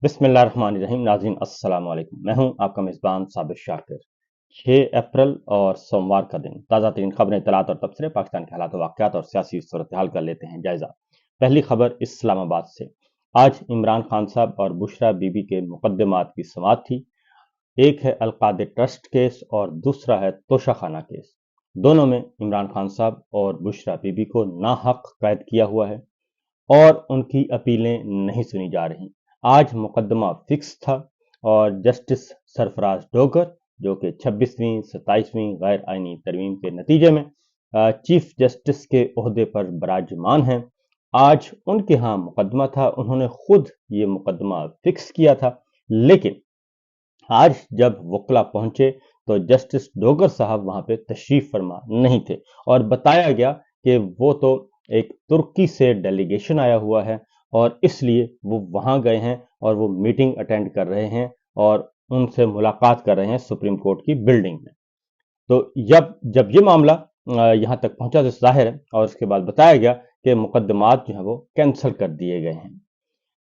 बिस्मिल्लाहिर्रहमानिर्रहीम। नाज़रीन अस्सलाम वालेकुम। मैं हूं आपका मेज़बान साबिर शाकिर। 6 अप्रैल और सोमवार का दिन, ताज़ा तरीन खबरें, इत्तलात और तबसरे, पाकिस्तान के हालात वाक़यात और सियासी सूरत हाल का लेते हैं जायज़ा। पहली खबर इस्लामाबाद से। आज इमरान खान साहब और बुशरा बीबी के मुकदमात की समाअत थी। एक है अलकादे ट्रस्ट केस और दूसरा है तोशाखाना केस। दोनों में इमरान खान साहब और बुशरा बीबी को नाहक कैद किया हुआ है और उनकी अपीलें नहीं सुनी जा रही। आज मुकदमा फिक्स था और जस्टिस सरफराज डोगर, जो कि 26वीं 27वीं गैर आइनी तरमीम के नतीजे में चीफ जस्टिस के ओहदे पर बराजमान हैं, आज उनके यहाँ मुकदमा था। उन्होंने खुद ये मुकदमा फिक्स किया था, लेकिन आज जब वकला पहुंचे तो जस्टिस डोगर साहब वहां पे तशरीफ फरमा नहीं थे और बताया गया कि वो तो एक तुर्की से डेलीगेशन आया हुआ है और इसलिए वो वहां गए हैं और वो मीटिंग अटेंड कर रहे हैं और उनसे मुलाकात कर रहे हैं सुप्रीम कोर्ट की बिल्डिंग में। तो जब ये मामला यहाँ तक पहुंचा तो जाहिर है, और उसके बाद बताया गया कि मुकदमात जो है वो कैंसिल कर दिए गए हैं।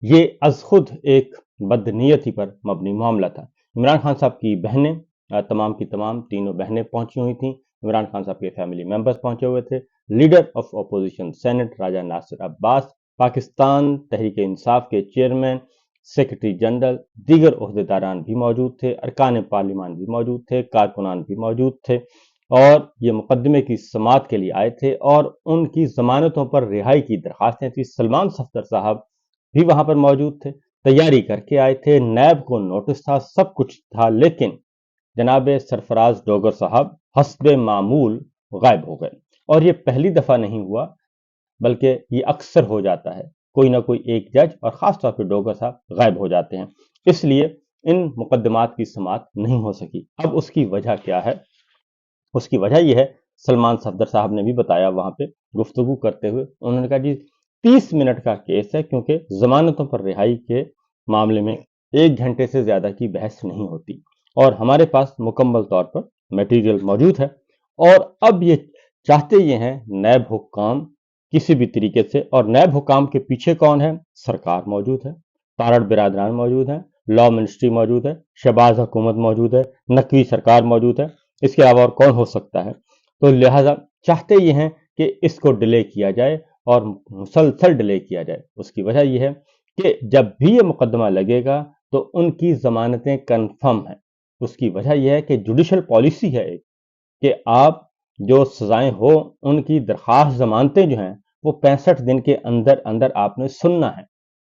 ये अज खुद एक बदनीयती पर मबनी मामला था। इमरान खान साहब की बहनें, तमाम की तमाम तीनों बहनें पहुंची हुई थीं। इमरान खान साहब के फैमिली मेंबर्स पहुंचे हुए थे। लीडर ऑफ अपोजिशन सेनेट राजा नासिर अब्बास, पाकिस्तान तहरीक इंसाफ के चेयरमैन, सेक्रेटरी जनरल, दीगर ओहदेदारान भी मौजूद थे, अरकान पार्लिमान भी मौजूद थे, कारकुनान भी मौजूद थे और ये मुकदमे की समाअत के लिए आए थे और उनकी जमानतों पर रिहाई की दरखास्तें थी। सलमान सफदर साहब भी वहां पर मौजूद थे, तैयारी करके आए थे, नैब को नोटिस था, सब कुछ था, लेकिन जनाब सरफराज डोगर साहब हस्बे मामूल गायब हो गए। और ये पहली दफा नहीं हुआ, बल्कि ये अक्सर हो जाता है, कोई ना कोई एक जज और खास तौर पर डोगर साहब गायब हो जाते हैं, इसलिए इन मुकदमात की समाअत नहीं हो सकी। अब उसकी वजह क्या है? उसकी वजह यह है, सलमान सफदर साहब ने भी बताया वहां पे गुफ्तगू करते हुए, उन्होंने कहा जी 30 मिनट का केस है, क्योंकि जमानतों पर रिहाई के मामले में 1 घंटे से ज्यादा की बहस नहीं होती और हमारे पास मुकम्मल तौर पर मटेरियल मौजूद है। और अब ये चाहते ये हैं नैब हुक्काम किसी भी तरीके से, और नैब हुक्काम के पीछे कौन है? सरकार मौजूद है, तारड़ बिरादरान मौजूद है, लॉ मिनिस्ट्री मौजूद है, शहबाज हुकूमत मौजूद है, नकवी सरकार मौजूद है, इसके अलावा और कौन हो सकता है? तो लिहाजा चाहते ये हैं कि इसको डिले किया जाए और मुसलसल डिले किया जाए। उसकी वजह यह है कि जब भी ये मुकदमा लगेगा तो उनकी जमानतें कन्फर्म हैं। उसकी वजह यह है कि जुडिशल पॉलिसी है कि आप जो सजाएं हो, उनकी दरखास्त जमानतें जो हैं वो 65 दिन के अंदर अंदर आपने सुनना है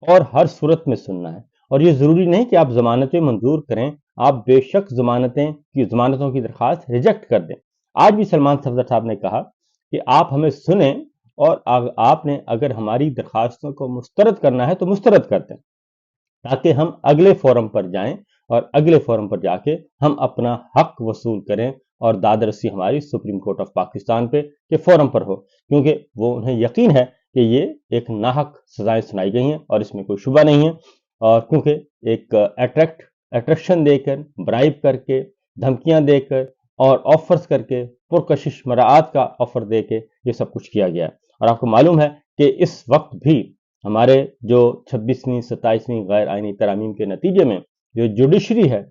और हर सूरत में सुनना है। और ये जरूरी नहीं कि आप जमानतें मंजूर करें, आप बेशक जमानतों की दरखास्त रिजेक्ट कर दें। आज भी सलमान सफदर साहब ने कहा कि आप हमें सुने और आपने अगर हमारी दरखास्तों को मुस्तरद करना है तो मुस्तरद कर दें, ताकि हम अगले फोरम पर जाएं और अगले फोरम पर जाके हम अपना हक वसूल करें और दादरसी हमारी सुप्रीम कोर्ट ऑफ पाकिस्तान पे के फोरम पर हो, क्योंकि वो उन्हें यकीन है कि ये एक नाहक सजाएं सुनाई गई हैं और इसमें कोई शुबा नहीं है। और क्योंकि एक अट्रैक्शन देकर, ब्राइब करके, धमकियां देकर और ऑफर्स करके, पुरकशिश मराआत का ऑफर देके ये सब कुछ किया गया है। और आपको मालूम है कि इस वक्त भी हमारे जो 26वीं 27वीं गैर आइनी तरामीम के नतीजे में जो जुडिशरी है,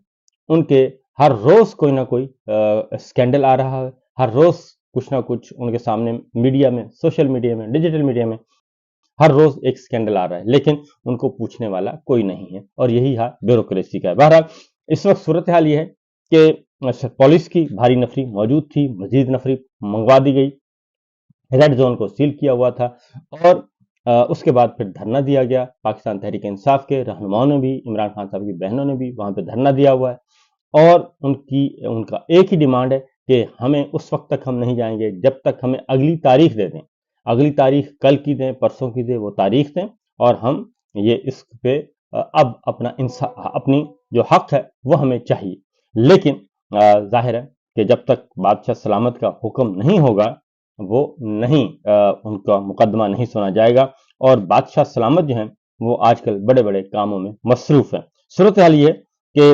उनके हर रोज कोई ना कोई स्कैंडल आ रहा है, हर रोज कुछ ना कुछ उनके सामने मीडिया में, सोशल मीडिया में, डिजिटल मीडिया में हर रोज एक स्कैंडल आ रहा है, लेकिन उनको पूछने वाला कोई नहीं है और यही हाल ब्यूरोक्रेसी का है। बहरहाल इस वक्त सूरत हाल यह है कि पुलिस की भारी नफरी मौजूद थी, मजीद नफरी मंगवा दी गई, रेड जोन को सील किया हुआ था और उसके बाद फिर धरना दिया गया। पाकिस्तान तहरीक इंसाफ के रहनुमाओं ने भी, इमरान खान साहब की बहनों ने भी वहां पे धरना दिया हुआ है और उनका एक ही डिमांड है कि हमें उस वक्त तक हम नहीं जाएंगे जब तक हमें अगली तारीख दे दें। अगली तारीख कल की दें, परसों की दें, वो तारीख दें और हम ये इस पे अब अपनी जो हक है वो हमें चाहिए। लेकिन जाहिर है कि जब तक बादशाह सलामत का हुक्म नहीं होगा वो नहीं, उनका मुकदमा नहीं सुना जाएगा और बादशाह सलामत जो हैं वो आजकल बड़े बड़े कामों में मसरूफ हैं। सूरत हाल ये कि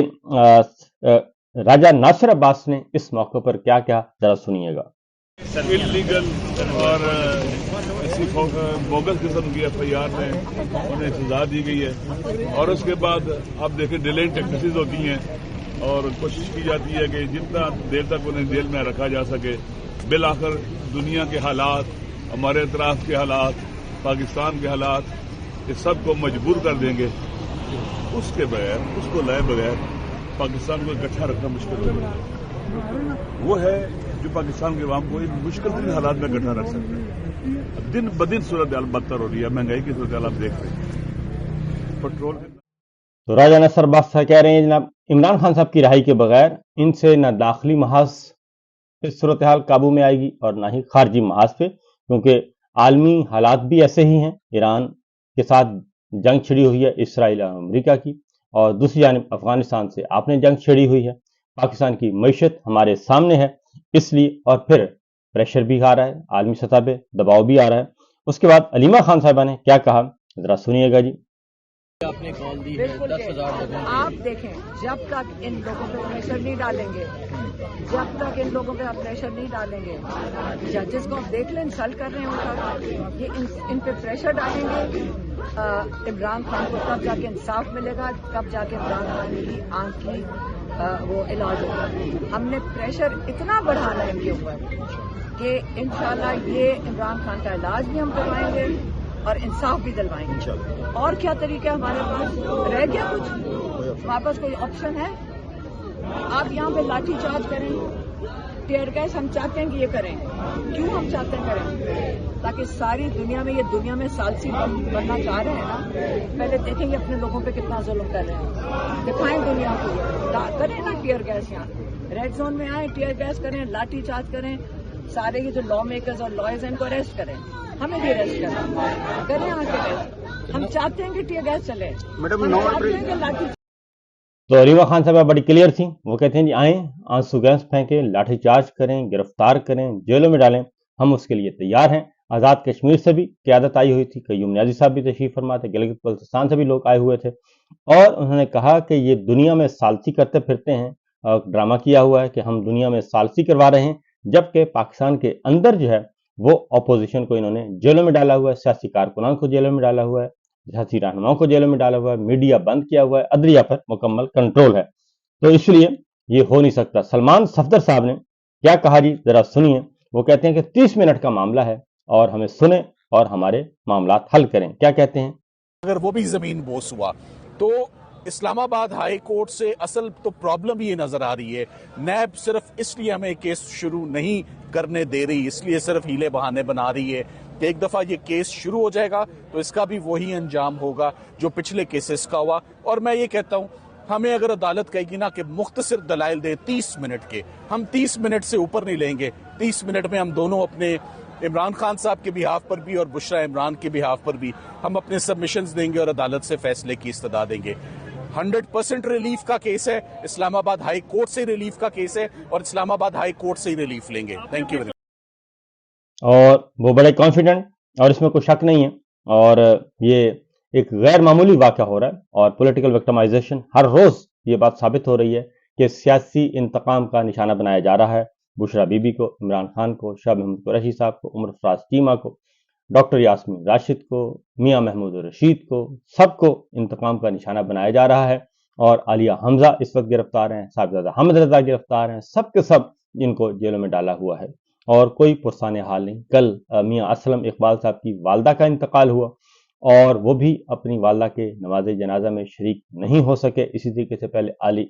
राजा नासिर अब्बास ने इस मौके पर क्या क्या जरा सुनिएगा। इलीगल और ایسی بوگس قسم کی FIR میں انہیں سزا دی گئی ہے، اور اس کے بعد اب دیکھیں ڈیلینگ ٹیکنیسز ہوتی ہیں اور کوشش کی جاتی ہے کہ جتنا دیر تک انہیں جیل میں رکھا جا سکے۔ بالآخر دنیا کے حالات، ہمارے اطراف کے حالات، پاکستان کے حالات یہ سب کو مجبور کر دیں گے۔ اس کے بغیر، اس کو لائے بغیر پاکستان کو اکٹھا رکھنا مشکل ہوگا۔ وہ ہے جو پاکستان کے عوام کو ان مشکل ترین حالات میں اکٹھا رکھ سکتا ہے۔ دن بدن صورتحال بدتر ہو رہی ہے، مہنگائی کی صورتحال آپ دیکھ رہے ہیں، پیٹرول۔ تو راجہ نصر بادشاہ کہہ رہے ہیں جناب عمران خان صاحب کی رہائی کے بغیر ان سے نہ داخلی محاذ پہ صورتحال قابو میں آئے گی اور نہ ہی خارجی محاذ پہ، کیونکہ عالمی حالات بھی ایسے ہی ہیں۔ ایران کے ساتھ جنگ چھڑی ہوئی ہے اسرائیل اور امریکہ کی، اور دوسری جانب افغانستان سے آپ نے جنگ چھڑی ہوئی ہے۔ پاکستان کی معیشت ہمارے سامنے ہے، اس لیے اور پھر پریشر بھی آ رہا ہے، عالمی سطح پہ دباؤ بھی آ رہا ہے۔ اس کے بعد علیمہ خان صاحبہ نے کیا کہا ذرا سنیے گا جی۔ آپ نے کال دی ہے 10,000 آپ دیکھیں، جب تک ان لوگوں پہ پریشر نہیں ڈالیں گے، جب تک ان لوگوں پہ آپ پریشر نہیں ڈالیں گے، ججز کو آپ دیکھ لیں انسلٹ کر رہے ہیں یہ ان پہ پریشر ڈالیں گے عمران خان کو، تب جا کے انصاف ملے گا، تب جا کے عمران خان کی آنکھ کی وہ علاج ہوگا۔ ہم نے پریشر اتنا بڑھانا ہے ان کے اوپر کہ انشاءاللہ یہ عمران خان کا علاج بھی ہم کروائیں گے اور انصاف بھی دلوائیں گے۔ اور کیا طریقہ ہمارے پاس رہ گیا؟ کچھ ہمارے پاس کوئی آپشن ہے؟ آپ یہاں پہ لاٹھی چارج کریں، ٹیئر گیس ہم چاہتے ہیں کہ یہ کریں، کیوں ہم چاہتے ہیں کریں؟ تاکہ ساری دنیا میں، یہ دنیا میں ثالثی بننا چاہ رہے ہیں نا، پہلے دیکھیں گے اپنے لوگوں پہ کتنا ظلم کر رہے ہیں، دکھائیں دنیا کو، کریں نا ٹیئر گیس، یہاں ریڈ زون میں آئیں، ٹیئر گیس کریں، لاٹھی چارج کریں، سارے یہ جو لا میکرز اور لائرز ہیں ان کو اریسٹ کریں، ہمیں بھی اریسٹ کریں آ کے اریسٹ۔ ہم چاہتے ہیں کہ ٹیئر گیس چلے، ہم چاہتے ہیں کہ لاٹھی۔ تو علیمہ خان صاحبہ بڑی کلیئر تھی، وہ کہتے ہیں جی آئیں، آنسو گیس پھینکیں، لاٹھی چارج کریں، گرفتار کریں، جیلوں میں ڈالیں، ہم اس کے لیے تیار ہیں۔ آزاد کشمیر سے بھی قیادت آئی ہوئی تھی، قیوم نیازی صاحب بھی تشریف فرما تھے، گلگت بلتستان سے بھی لوگ آئے ہوئے تھے، اور انہوں نے کہا کہ یہ دنیا میں ثالثی کرتے پھرتے ہیں، ڈرامہ کیا ہوا ہے کہ ہم دنیا میں ثالثی کروا رہے ہیں، جبکہ پاکستان کے اندر جو ہے وہ اپوزیشن کو انہوں نے جیلوں میں ڈالا ہوا ہے، سیاسی کارکنان کو جیلوں میں ڈالا ہوا ہے، سیاسی رہنماؤں کو جیلوں میں ڈالا ہوا ہے، میڈیا بند کیا ہوا ہے، عدلیہ پر مکمل کنٹرول ہے۔ تو اس لیے یہ ہو نہیں سکتا۔ سلمان صفدر صاحب نے کیا کہا جی ذرا سنیے۔ وہ کہتے ہیں کہ 30 منٹ کا معاملہ ہے اور ہمیں سنیں اور ہمارے معاملات حل کریں۔ کیا کہتے ہیں؟ اگر وہ بھی زمین بوس ہوا تو اسلام آباد ہائی کورٹ سے اصل تو پرابلم یہ نظر آ رہی ہے، نیب صرف اس لیے ہمیں کیس شروع نہیں کرنے دے رہی، اس لیے صرف ہیلے بہانے بنا رہی ہے کہ ایک دفعہ یہ کیس شروع ہو جائے گا تو اس کا بھی وہی انجام ہوگا جو پچھلے کیسز کا ہوا۔ اور میں یہ کہتا ہوں، ہمیں اگر عدالت کہے گی نا کہ مختصر دلائل دے 30 منٹ کے، ہم 30 منٹ سے اوپر نہیں لیں گے۔ 30 منٹ میں ہم دونوں اپنے عمران خان صاحب کے بہاف پر بھی اور بشرا عمران کے بہاف پر بھی ہم اپنے سبمیشنز دیں گے اور عدالت سے فیصلے کی استدعا دیں گے۔ 100% ریلیف کا کیس ہے، اسلام آباد ہائی کورٹ سے ریلیف کا کیس ہے اور اسلام آباد ہائی کورٹ سے ہی ریلیف لیں گے۔ Thank you. اور وہ بڑے کانفیڈنٹ، اور اس میں کوئی شک نہیں ہے، اور یہ ایک غیر معمولی واقعہ ہو رہا ہے، اور پولیٹیکل وکٹمائزیشن ہر روز یہ بات ثابت ہو رہی ہے کہ سیاسی انتقام کا نشانہ بنایا جا رہا ہے بشرا بی بی کو، عمران خان کو، شاہ محمود قریشی صاحب کو، عمر فراز چیمہ کو، ڈاکٹر یاسمین راشد کو، میاں محمود رشید کو، سب کو انتقام کا نشانہ بنایا جا رہا ہے۔ اور عالیہ حمزہ اس وقت گرفتار ہیں، صاحبزادہ حمد رضا گرفتار ہیں، سب کے سب ان کو جیلوں میں ڈالا ہوا ہے اور کوئی پرسان حال نہیں۔ کل میاں اسلم اقبال صاحب کی والدہ کا انتقال ہوا اور وہ بھی اپنی والدہ کے نماز جنازہ میں شریک نہیں ہو سکے۔ اسی طریقے سے پہلے علی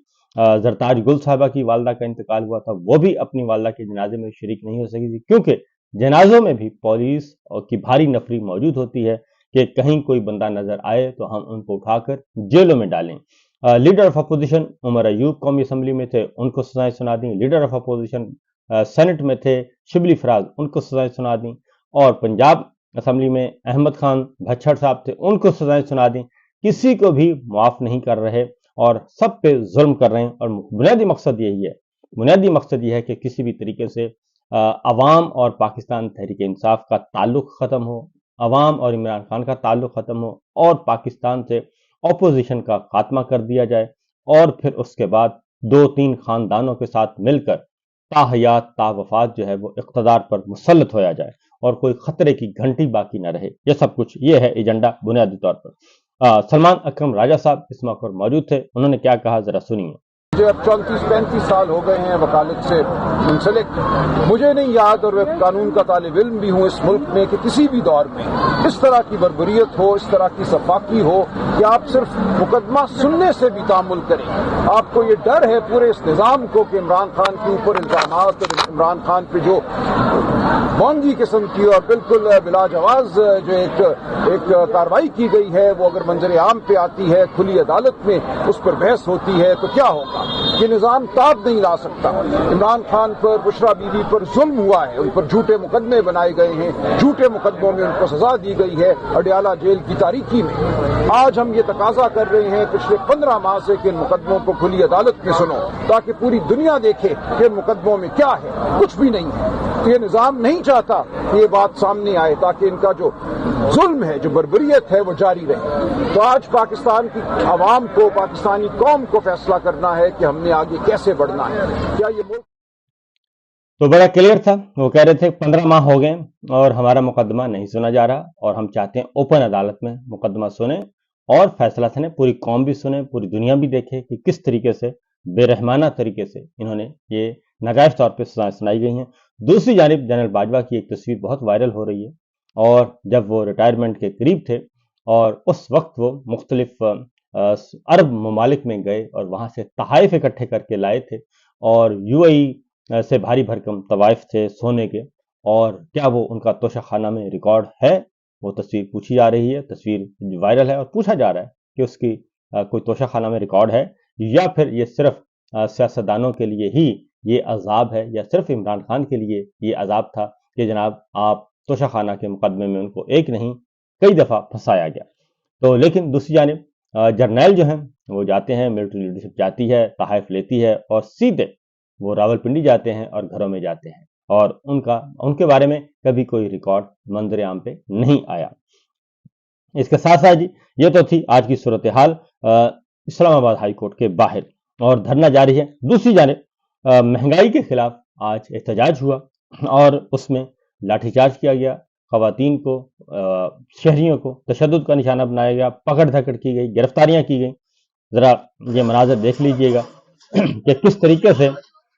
زرتاج گل صاحبہ کی والدہ کا انتقال ہوا تھا، وہ بھی اپنی والدہ کے جنازے میں شریک نہیں ہو سکی تھی، کیونکہ جنازوں میں بھی پولیس کی بھاری نفری موجود ہوتی ہے کہ کہیں کوئی بندہ نظر آئے تو ہم ان کو اٹھا کر جیلوں میں ڈالیں۔ Leader of opposition Omar Ayub قومی اسمبلی میں تھے، ان کو سزائیں سنا دیں۔ لیڈر آف اپوزیشن سینٹ میں تھے شبلی فراز، ان کو سزائیں سنا دیں، اور پنجاب اسمبلی میں احمد خان بھچڑ صاحب تھے، ان کو سزائیں سنا دیں۔ کسی کو بھی معاف نہیں کر رہے اور سب پہ ظلم کر رہے ہیں، اور بنیادی مقصد یہی ہے، بنیادی مقصد یہ ہے کہ کسی بھی طریقے سے عوام اور پاکستان تحریک انصاف کا تعلق ختم ہو، عوام اور عمران خان کا تعلق ختم ہو، اور پاکستان سے اپوزیشن کا خاتمہ کر دیا جائے، اور پھر اس کے بعد 2-3 خاندانوں کے ساتھ مل کر تا حیات تا وفات جو ہے وہ اقتدار پر مسلط ہویا جائے۔ और कोई खतरे की घंटी बाकी न रहे। यह सब कुछ ये है एजेंडा बुनियादी तौर पर। सलमान अकरम राजा साहब इस मौके पर मौजूद थे, उन्होंने क्या कहा जरा सुनिए। मुझे अब 34-35 साल हो गए हैं वकालत से मुंसलिक। मुझे नहीं याद, और मैं कानून का तालिब इल्म भी हूँ इस मुल्क में, कि किसी भी दौर में इस तरह की बर्बरियत हो, इस तरह की सफाकी हो कि आप सिर्फ मुकदमा सुनने से भी तामुल करें। आपको ये डर है पूरे इस निज़ाम को कि इमरान खान के ऊपर इल्जामात और इमरान खान पे जो मोंगी किस्म की और बिल्कुल बिला जवाज जो एक कार्रवाई की गई है, वो अगर मंजर आम पे आती है, खुली अदालत में उस पर बहस होती है, तो क्या होगा? ये निज़ाम ताब नहीं ला सकता। इमरान खान पर, बुशरा बीवी पर जुल्म हुआ है, उन पर झूठे मुकदमे बनाए गए हैं, झूठे मुकदमों में उनको सजा दी गई है अडयाला जेल की तारीकी में। आज हम ये तकाजा कर रहे हैं पिछले 15 माह से कि इन मुकदमों को खुली अदालत में सुनो, ताकि पूरी दुनिया देखे कि इन मुकदमों में क्या है। कुछ भी नहीं है। तो ये निज़ाम नहीं चाहता कि ये बात सामने आए, ताकि इनका जो जुल्म है, जो बर्बरियत है, वो जारी रहे। तो आज पाकिस्तान की आवाम को, पाकिस्तानी कौम को फैसला करना है कि हमने आगे कैसे बढ़ना है। क्या ये मुल्क तो बड़ा क्लियर था। वो कह रहे थे 15 माह हो गए और हमारा मुकदमा नहीं सुना जा रहा, और हम चाहते हैं ओपन अदालत में मुकदमा सुने और फैसला सुने, पूरी कौम भी सुने, पूरी दुनिया भी देखे कि किस तरीके से बेरहमाना तरीके से इन्होंने ये नाजायज तौर पर सजाएं सुनाई गई हैं। दूसरी जानिब जनरल बाजवा की एक तस्वीर बहुत वायरल हो रही है, और जब वो रिटायरमेंट के करीब थे और उस वक्त वो मुख्तलिफ अरब ममालिक में गए और वहाँ से तहाइफ इकट्ठे करके लाए थे, और यूएई से भारी भरकम तवाइफ थे सोने के, और क्या वो उनका तोशा खाना में रिकॉर्ड है? वो तस्वीर पूछी जा रही है, तस्वीर वायरल है और पूछा जा रहा है कि उसकी कोई तोशा खाना में रिकॉर्ड है, या फिर ये सिर्फ सियासतदानों के लिए ही ये अजाब है, या सिर्फ इमरान खान के लिए ये अजाब था कि जनाब आप तोशा खाना के मुकदमे में उनको एक नहीं कई दफ़ा फंसाया गया। तो लेकिन दूसरी जानिब जर्नैल जो हैं वो जाते हैं, मिलिट्री लीडरशिप जाती है, तहाइफ लेती है, और सीधे वो रावलपिंडी जाते हैं और घरों में जाते हैं, और उनके बारे में कभी कोई रिकॉर्ड मंजर आम पे नहीं आया। इसके साथ साथ जी ये तो थी आज की सूरत हाल इस्लामाबाद हाई कोर्ट के बाहर, और धरना जारी है। दूसरी जानिब महंगाई के खिलाफ आज एहतजाज हुआ और उसमें लाठीचार्ज किया गया, खवातीन को, शहरियों को तशद्दुद का निशाना बनाया गया, पकड़ धकड़ की गई, गिरफ्तारियां की गई। जरा ये मनाजर देख लीजिएगा कि किस तरीके से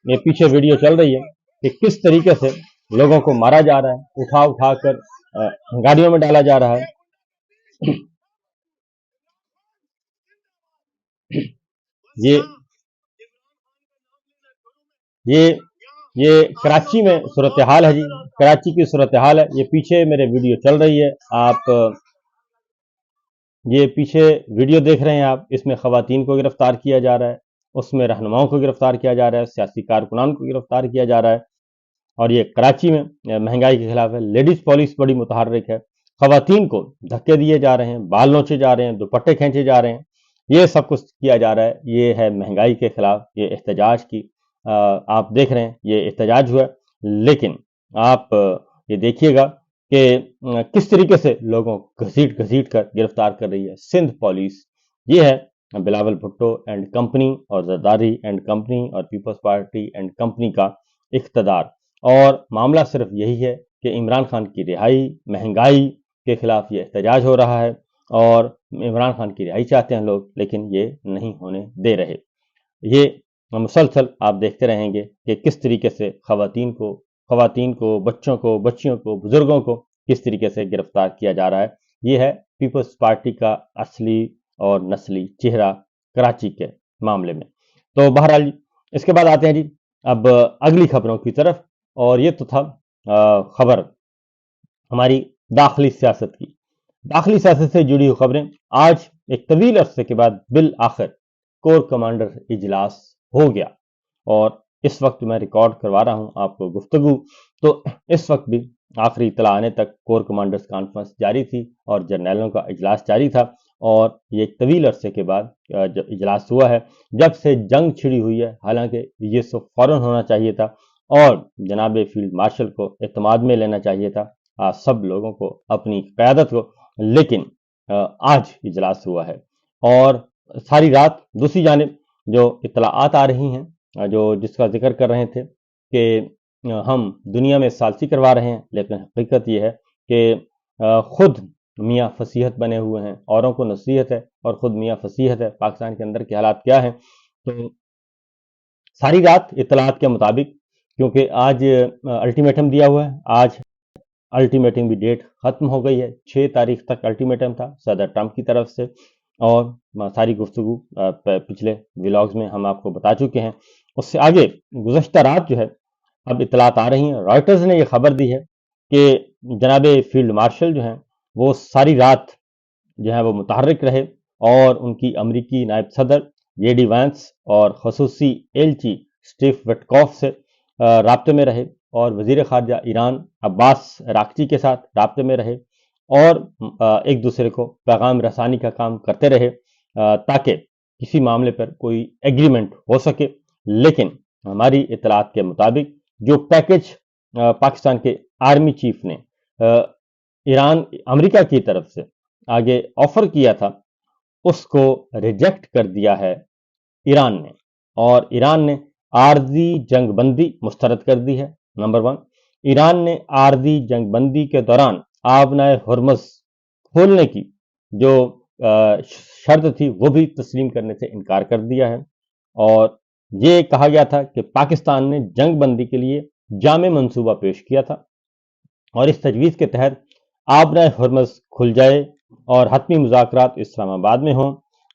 ये पीछे वीडियो चल रही है कि किस तरीके से लोगों को मारा जा रहा है, उठा उठा कर गाड़ियों में डाला जा रहा है। ये कराची में सूरत हाल है जी, कराची की सूरत हाल है। ये पीछे मेरे वीडियो चल रही है, आप ये पीछे वीडियो देख रहे हैं आप, इसमें खवातीन को गिरफ्तार किया जा रहा है, उसमें रहनुमाओं को गिरफ्तार किया जा रहा है, सियासी कारकुनान को गिरफ्तार किया जा रहा है, और ये कराची में महंगाई के खिलाफ है। लेडीज पुलिस बड़ी मुतहर्रिक है, खवातीन को धक्के दिए जा रहे हैं, बाल नोचे जा रहे हैं, दुपट्टे खींचे जा रहे हैं, ये सब कुछ किया जा रहा है। ये है महंगाई के खिलाफ ये एहतजाज की आप देख रहे हैं, ये एहतजाज हुआ। लेकिन आप ये देखिएगा कि किस तरीके से लोगों को घसीट घसीट कर गिरफ्तार कर रही है सिंध पुलिस। ये है बिलावल भुट्टो एंड कंपनी और जरदारी एंड कंपनी और पीपल्स पार्टी एंड कंपनी का इख्तदार, और मामला सिर्फ यही है कि इमरान खान की रिहाई, महंगाई के खिलाफ ये एहतजाज हो रहा है, और इमरान खान की रिहाई चाहते हैं लोग, लेकिन ये नहीं होने दे रहे। ये मुसलसल आप देखते रहेंगे कि किस तरीके से खवातीन को, बच्चों को, बच्चियों को, बुजुर्गों को किस तरीके से गिरफ्तार किया जा रहा है। ये है पीपल्स पार्टी का असली और नस्ली चेहरा कराची के मामले में। तो बहरहाल इसके बाद आते हैं जी अब अगली खबरों की तरफ, और ये तो था खबर हमारी दाखिली सियासत की। दाखिली सियासत से जुड़ी हुई खबरें। आज एक तवील अरसे के बाद बिल आखिर कोर कमांडर इजलास हो गया, और इस वक्त मैं रिकॉर्ड करवा रहा हूं आपको गुफ्तगू, तो इस वक्त भी आखिरी इतला आने तक कोर कमांडर्स कॉन्फ्रेंस जारी थी और जर्नैलों का इजलास जारी था, और ये एक तवील अरसे के बाद जब इजलास हुआ है, जब से जंग छिड़ी हुई है। हालांकि ये सब फौरन होना चाहिए था और जनाब फील्ड मार्शल को एतमाद में लेना चाहिए था, सब लोगों को, अपनी क़यादत को, लेकिन आज इजलास हुआ है। और सारी रात दूसरी जानिब जो इतलाआत आ रही हैं, जो जिसका जिक्र कर रहे थे कि ہم دنیا میں ثالثی کروا رہے ہیں، لیکن حقیقت یہ ہے کہ خود میاں فصیحت بنے ہوئے ہیں، اوروں کو نصیحت ہے اور خود میاں فصیحت ہے۔ پاکستان کے اندر کے حالات کیا ہیں؟ تو ساری رات اطلاعات کے مطابق، کیونکہ آج الٹیمیٹم دیا ہوا ہے، آج الٹیمیٹم کی ڈیٹ ختم ہو گئی ہے، 6 تاریخ تک الٹیمیٹم تھا صدر ٹرمپ کی طرف سے، اور ساری گفتگو پچھلے ولاگز میں ہم آپ کو بتا چکے ہیں۔ اس سے آگے گزشتہ رات جو ہے اب اطلاعات آ رہی ہیں، رائٹرز نے یہ خبر دی ہے کہ جناب فیلڈ مارشل جو ہیں وہ ساری رات جو ہے وہ متحرک رہے، اور ان کی امریکی نائب صدر جے ڈی وینس اور خصوصی ایلچی اسٹیو وٹکوف سے رابطے میں رہے، اور وزیر خارجہ ایران عباس راکچی کے ساتھ رابطے میں رہے، اور ایک دوسرے کو پیغام رسانی کا کام کرتے رہے تاکہ کسی معاملے پر کوئی ایگریمنٹ ہو سکے۔ لیکن ہماری اطلاعات کے مطابق جو پیکج پاکستان کے آرمی چیف نے امریکہ کی طرف سے آگے آفر کیا تھا، اس کو ریجیکٹ کر دیا ہے ایران نے، اور ایران نے عارضی جنگ بندی مسترد کر دی ہے۔ نمبر 1، ایران نے عارضی جنگ بندی کے دوران آبنائے ہرمز کھولنے کی جو شرط تھی وہ بھی تسلیم کرنے سے انکار کر دیا ہے، اور یہ کہا گیا تھا کہ پاکستان نے جنگ بندی کے لیے جامع منصوبہ پیش کیا تھا، اور اس تجویز کے تحت آبنائے ہرمز کھل جائے اور حتمی مذاکرات اسلام آباد میں ہوں،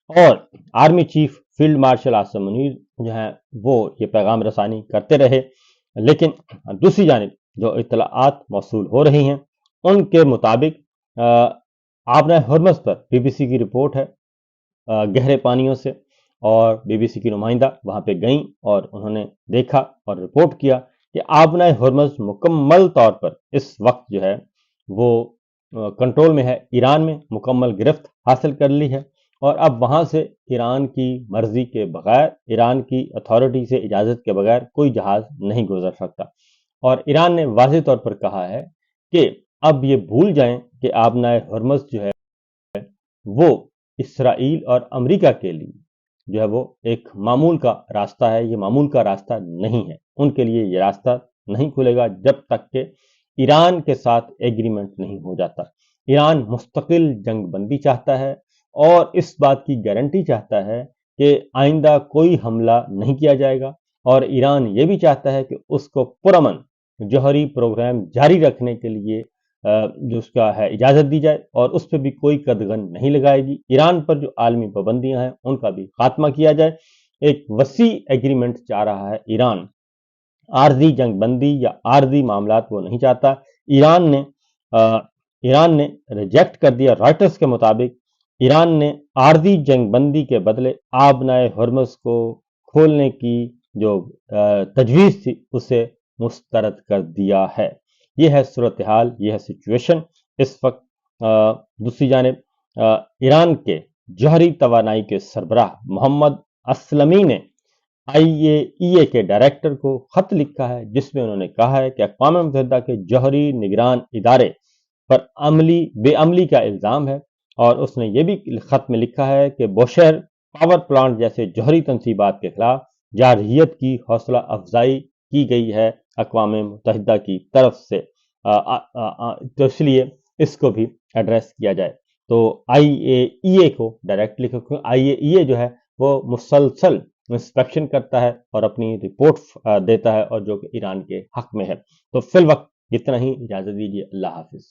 اور army chief field marshal Asim Munir جو ہیں وہ یہ پیغام رسانی کرتے رہے۔ لیکن دوسری جانب جو اطلاعات موصول ہو رہی ہیں ان کے مطابق آبنائے ہرمز پر بی بی سی کی رپورٹ ہے گہرے پانیوں سے، اور بی بی سی کی نمائندہ وہاں پہ گئیں اور انہوں نے دیکھا اور رپورٹ کیا کہ آبنائے ہرمز مکمل طور پر اس وقت جو ہے وہ کنٹرول میں ہے، ایران میں مکمل گرفت حاصل کر لی ہے، اور اب وہاں سے ایران کی مرضی کے بغیر، ایران کی اتھارٹی سے اجازت کے بغیر کوئی جہاز نہیں گزر سکتا۔ اور ایران نے واضح طور پر کہا ہے کہ اب یہ بھول جائیں کہ آبنائے ہرمز جو ہے وہ اسرائیل اور امریکہ کے لیے جو ہے وہ ایک معمول کا راستہ ہے، یہ معمول کا راستہ نہیں ہے، ان کے لیے یہ راستہ نہیں کھلے گا جب تک کہ ایران کے ساتھ ایگریمنٹ نہیں ہو جاتا۔ ایران مستقل جنگ بندی چاہتا ہے، اور اس بات کی گارنٹی چاہتا ہے کہ آئندہ کوئی حملہ نہیں کیا جائے گا، اور ایران یہ بھی چاہتا ہے کہ اس کو پرامن جوہری پروگرام جاری رکھنے کے لیے جو اس کا ہے اجازت دی جائے، اور اس پہ بھی کوئی قدغن نہیں لگائے گی۔ ایران پر جو عالمی پابندیاں ہیں ان کا بھی خاتمہ کیا جائے۔ ایک وسیع ایگریمنٹ چاہ رہا ہے ایران، عارضی جنگ بندی یا عارضی معاملات وہ نہیں چاہتا۔ ایران نے ریجیکٹ کر دیا، رائٹرز کے مطابق ایران نے عارضی جنگ بندی کے بدلے آبنائے ہرمز کو کھولنے کی جو تجویز تھی اسے مسترد کر دیا ہے۔ یہ ہے صورتحال، یہ ہے سچویشن اس وقت۔ دوسری جانب ایران کے جوہری توانائی کے سربراہ محمد اسلمی نے IAEA کے ڈائریکٹر کو خط لکھا ہے، جس میں انہوں نے کہا ہے کہ اقوام متحدہ کے جوہری نگران ادارے پر بے عملی کا الزام ہے، اور اس نے یہ بھی خط میں لکھا ہے کہ بوشہر پاور پلانٹ جیسے جوہری تنصیبات کے خلاف جارحیت کی حوصلہ افزائی کی گئی ہے اقوام متحدہ کی طرف سے، تو اس لیے اس کو بھی ایڈریس کیا جائے۔ تو IAEA کو ڈائریکٹ لکھو، کیونکہ IAEA جو ہے وہ مسلسل انسپیکشن کرتا ہے اور اپنی رپورٹ دیتا ہے، اور جو کہ ایران کے حق میں ہے۔ تو فی الوقت اتنا ہی، اجازت دیجیے، اللہ حافظ۔